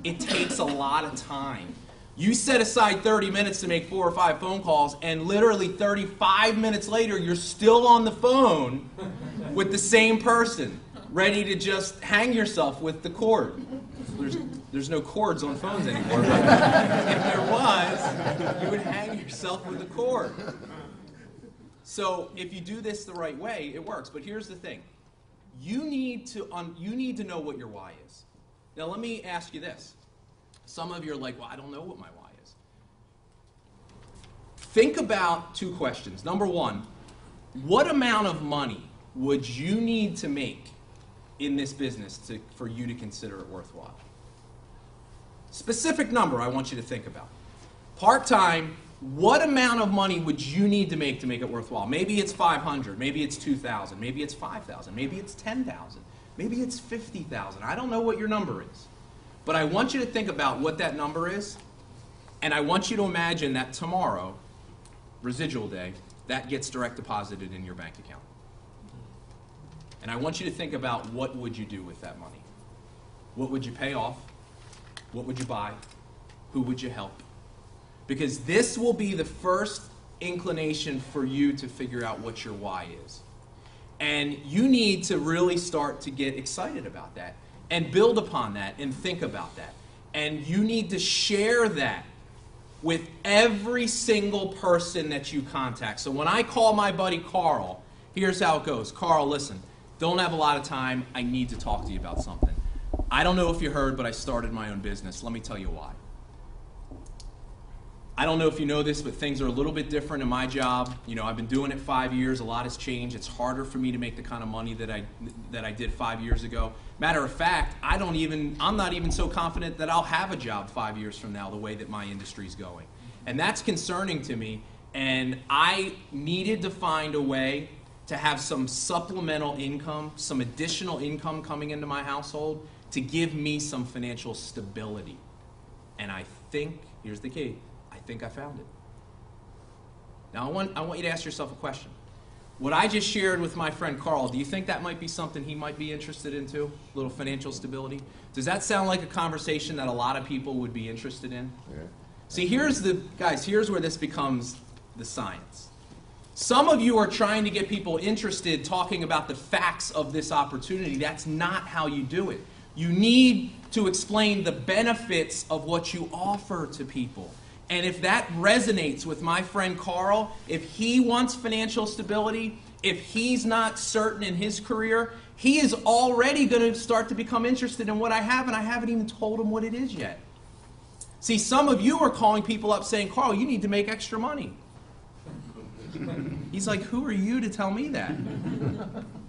it takes a lot of time. You set aside 30 minutes to make 4 or 5 phone calls, and literally 35 minutes later, you're still on the phone with the same person, ready to just hang yourself with the cord. There's no cords on phones anymore, but if there was, you would hang yourself with the cord. So if you do this the right way, it works. But here's the thing. You need to know what your why is. Now let me ask you this. Some of you are like, well, I don't know what my why is. Think about 2 questions. Number 1, what amount of money would you need to make in this business for you to consider it worthwhile? Specific number I want you to think about. Part-time, what amount of money would you need to make it worthwhile? Maybe it's 500, maybe it's 2,000, maybe it's 5,000, maybe it's 10,000, maybe it's 50,000. I don't know what your number is. But I want you to think about what that number is, and I want you to imagine that tomorrow, residual day, that gets direct deposited in your bank account. And I want you to think about what would you do with that money. What would you pay off? What would you buy? Who would you help? Because this will be the first inclination for you to figure out what your why is. And you need to really start to get excited about that and build upon that and think about that. And you need to share that with every single person that you contact. So when I call my buddy Carl, here's how it goes. Carl, listen, don't have a lot of time. I need to talk to you about something. I don't know if you heard, but I started my own business. Let me tell you why. I don't know if you know this, but things are a little bit different in my job. You know, I've been doing it 5 years. A lot has changed. It's harder for me to make the kind of money that I did 5 years ago. Matter of fact, I'm not even so confident that I'll have a job 5 years from now the way that my industry's going. And that's concerning to me. And I needed to find a way to have some supplemental income, some additional income coming into my household to give me some financial stability. And I think, here's the key, I think I found it. Now I want you to ask yourself a question. What I just shared with my friend Carl, do you think that might be something he might be interested in too? A little financial stability? Does that sound like a conversation that a lot of people would be interested in? Yeah. See, here's where this becomes the science. Some of you are trying to get people interested talking about the facts of this opportunity. That's not how you do it. You need to explain the benefits of what you offer to people. And if that resonates with my friend Carl, if he wants financial stability, if he's not certain in his career, he is already going to start to become interested in what I have, and I haven't even told him what it is yet. See, some of you are calling people up saying, Carl, you need to make extra money. He's like, who are you to tell me that?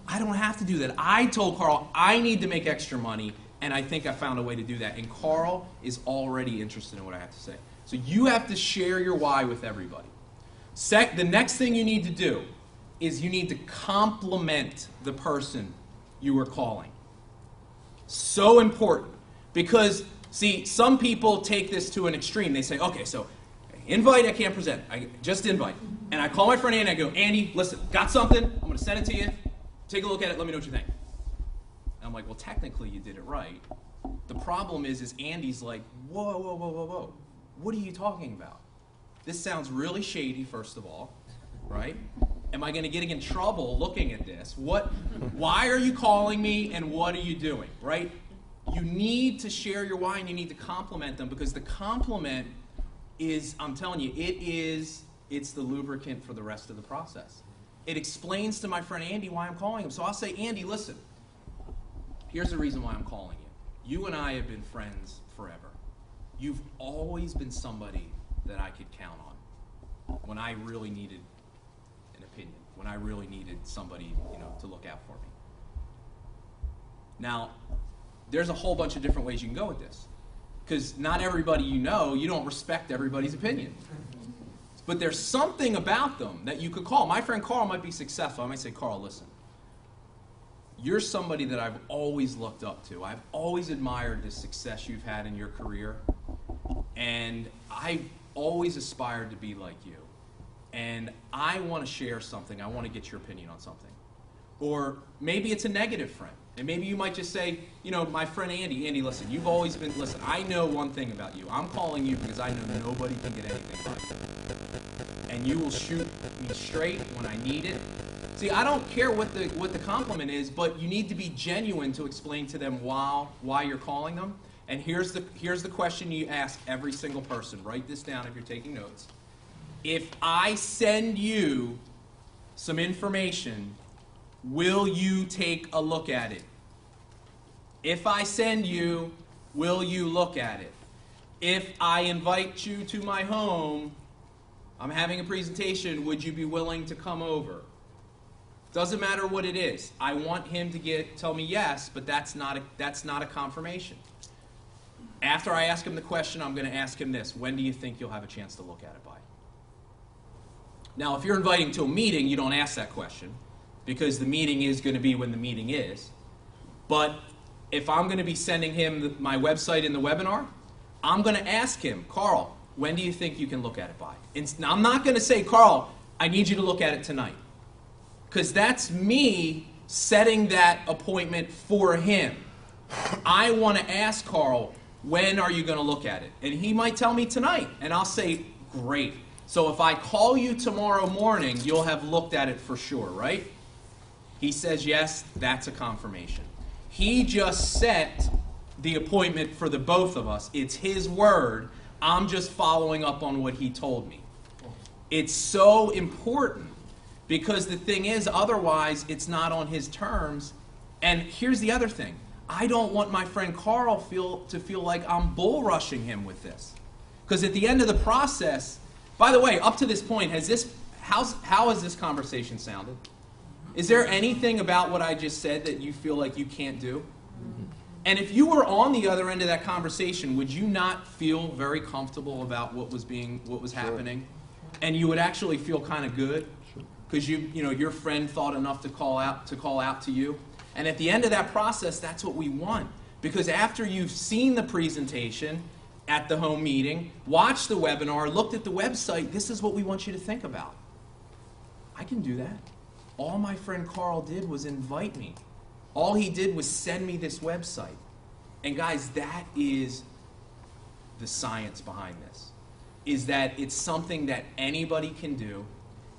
I don't have to do that. I told Carl I need to make extra money, and I think I found a way to do that. And Carl is already interested in what I have to say. So you have to share your why with everybody. The next thing you need to do is you need to compliment the person you are calling. So important. Because, see, some people take this to an extreme. They say, okay, so invite, I can't present. Just invite. And I call my friend Andy, I go, Andy, listen, got something. I'm going to send it to you. Take a look at it. Let me know what you think. And I'm like, well, technically you did it right. The problem is Andy's like, whoa, whoa, whoa, whoa, whoa. What are you talking about? This sounds really shady, first of all, right? Am I going to get in trouble looking at this? Why are you calling me, and what are you doing, right? You need to share your why, and you need to compliment them, because the compliment is, I'm telling you, it's the lubricant for the rest of the process. It explains to my friend Andy why I'm calling him. So I'll say, Andy, listen, here's the reason why I'm calling you. You and I have been friends forever. You've always been somebody that I could count on when I really needed an opinion, when I really needed somebody, to look out for me. Now, there's a whole bunch of different ways you can go with this, because not everybody you don't respect everybody's opinion. But there's something about them that you could call. My friend Carl might be successful. I might say, Carl, listen, you're somebody that I've always looked up to. I've always admired the success you've had in your career. And I've always aspired to be like you. And I want to share something. I want to get your opinion on something. Or maybe it's a negative friend. And maybe you might just say, you know, my friend Andy, listen, you've always been, listen, I know one thing about you. I'm calling you because I know nobody can get anything by you. And you will shoot me straight when I need it. See, I don't care what the compliment is, but you need to be genuine to explain to them why you're calling them. And here's the question you ask every single person. Write this down if you're taking notes. If I send you some information, will you take a look at it? If I send you, will you look at it? If I invite you to my home, I'm having a presentation, would you be willing to come over? Doesn't matter what it is. I want him to tell me yes, but that's not a confirmation. After I ask him the question, I'm going to ask him this. When do you think you'll have a chance to look at it by? Now, if you're inviting to a meeting, you don't ask that question because the meeting is going to be when the meeting is. But if I'm going to be sending him my website in the webinar, I'm going to ask him, Carl, when do you think you can look at it by? Now, I'm not going to say, Carl, I need you to look at it tonight. Because that's me setting that appointment for him. I want to ask Carl, when are you going to look at it? And he might tell me tonight. And I'll say, great. So if I call you tomorrow morning, you'll have looked at it for sure, right? He says yes, that's a confirmation. He just set the appointment for the both of us. It's his word. I'm just following up on what he told me. It's so important because the thing is, otherwise, it's not on his terms. And here's the other thing. I don't want my friend Carl to feel like I'm bull rushing him with this. Because at the end of the process, by the way, up to this point, how has this conversation sounded? Is there anything about what I just said that you feel like you can't do? And if you were on the other end of that conversation, would you not feel very comfortable about what was happening? And you would actually feel kind of good because your friend thought enough to call out to you. And at the end of that process, that's what we want. Because after you've seen the presentation at the home meeting, watched the webinar, looked at the website, this is what we want you to think about. I can do that. All my friend Carl did was invite me. All he did was send me this website. And guys, that is the science behind this. Is that it's something that anybody can do.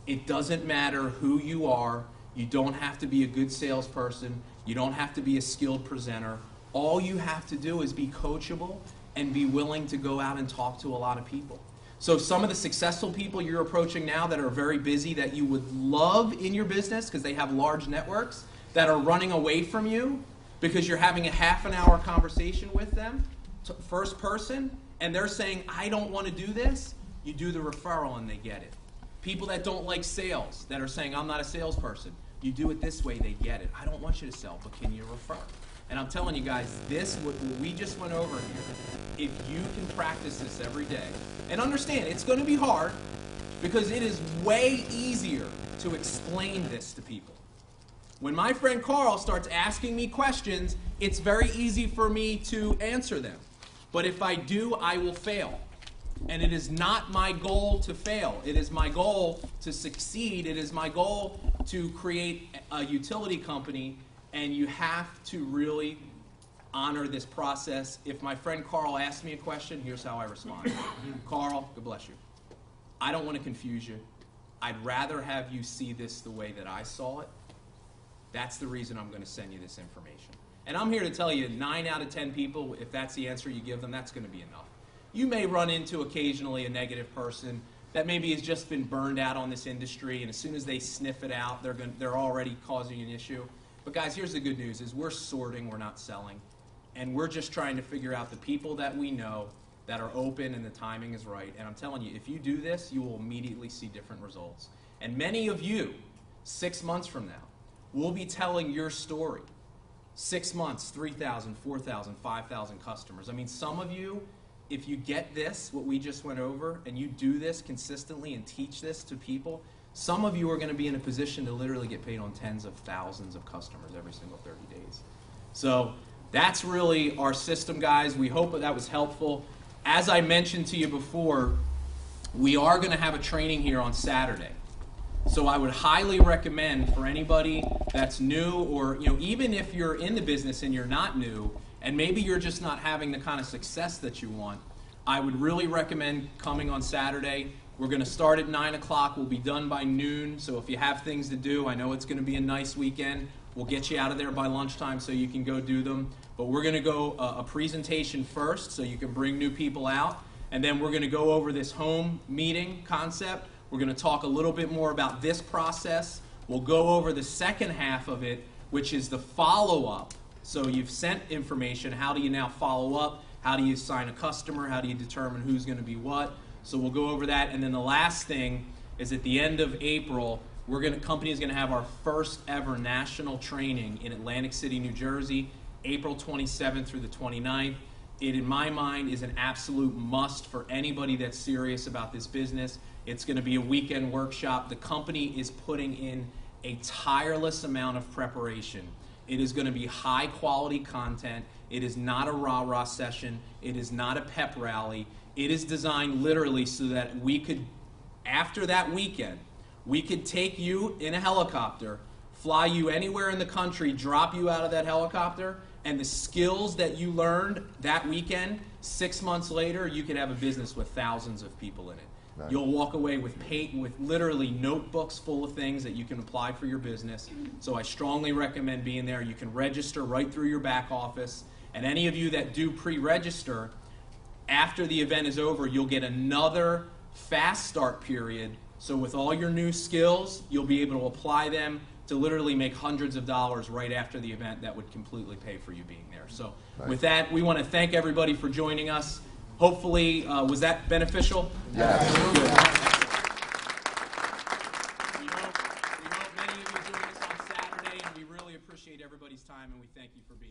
It doesn't matter who you are. You don't have to be a good salesperson. You don't have to be a skilled presenter. All you have to do is be coachable and be willing to go out and talk to a lot of people. So some of the successful people you're approaching now that are very busy, that you would love in your business because they have large networks, that are running away from you because you're having a half an hour conversation with them, first person, and they're saying, I don't want to do this, you do the referral and they get it. People that don't like sales, that are saying, I'm not a salesperson, you do it this way, they get it. I don't want you to sell, but can you refer? And I'm telling you guys, what we just went over here, if you can practice this every day, and understand, it's going to be hard, because it is way easier to explain this to people. When my friend Carl starts asking me questions, it's very easy for me to answer them. But if I do, I will fail. And it is not my goal to fail. It is my goal to succeed. It is my goal to create a utility company. And you have to really honor this process. If my friend Carl asks me a question, here's how I respond. Carl, God bless you. I don't want to confuse you. I'd rather have you see this the way that I saw it. That's the reason I'm going to send you this information. And I'm here to tell you 9 out of 10 people, if that's the answer you give them, that's going to be enough. You may run into occasionally a negative person that maybe has just been burned out on this industry, and as soon as they sniff it out, they're already causing an issue. But guys, here's the good news, is we're sorting, we're not selling. And we're just trying to figure out the people that we know that are open and the timing is right. And I'm telling you, if you do this, you will immediately see different results. And many of you, 6 months from now, will be telling your story. 6 months, 3,000, 4,000, 5,000 customers. I mean, some of you, if you get this, what we just went over, and you do this consistently and teach this to people, some of you are going to be in a position to literally get paid on tens of thousands of customers every single 30 days. So that's really our system, guys. We hope that was helpful. As I mentioned to you before, we are going to have a training here on Saturday. So I would highly recommend for anybody that's new, or even if you're in the business and you're not new, and maybe you're just not having the kind of success that you want, I would really recommend coming on Saturday. We're going to start at 9 o'clock. We'll be done by noon. So if you have things to do, I know it's going to be a nice weekend. We'll get you out of there by lunchtime so you can go do them. But we're going to go a presentation first so you can bring new people out. And then we're going to go over this home meeting concept. We're going to talk a little bit more about this process. We'll go over the second half of it, which is the follow-up. So you've sent information. How do you now follow up? How do you sign a customer? How do you determine who's going to be what? So we'll go over that. And then the last thing is at the end of April, company is going to have our first ever national training in Atlantic City, New Jersey, April 27th through the 29th. It, in my mind, is an absolute must for anybody that's serious about this business. It's going to be a weekend workshop. The company is putting in a tireless amount of preparation. It is going to be high quality content. It is not a rah-rah session. It is not a pep rally. It is designed literally so that we could, after that weekend, we could take you in a helicopter, fly you anywhere in the country, drop you out of that helicopter, and the skills that you learned that weekend, 6 months later, you could have a business with thousands of people in it. Nice. You'll walk away with literally notebooks full of things that you can apply for your business. So I strongly recommend being there. You can register right through your back office. And any of you that do pre-register, after the event is over, you'll get another fast start period. So with all your new skills, you'll be able to apply them to literally make hundreds of dollars right after the event. That would completely pay for you being there. So nice. With that, we want to thank everybody for joining us. Hopefully, was that beneficial? Yeah. Good. We hope many of you join us on Saturday, and we really appreciate everybody's time, and we thank you for being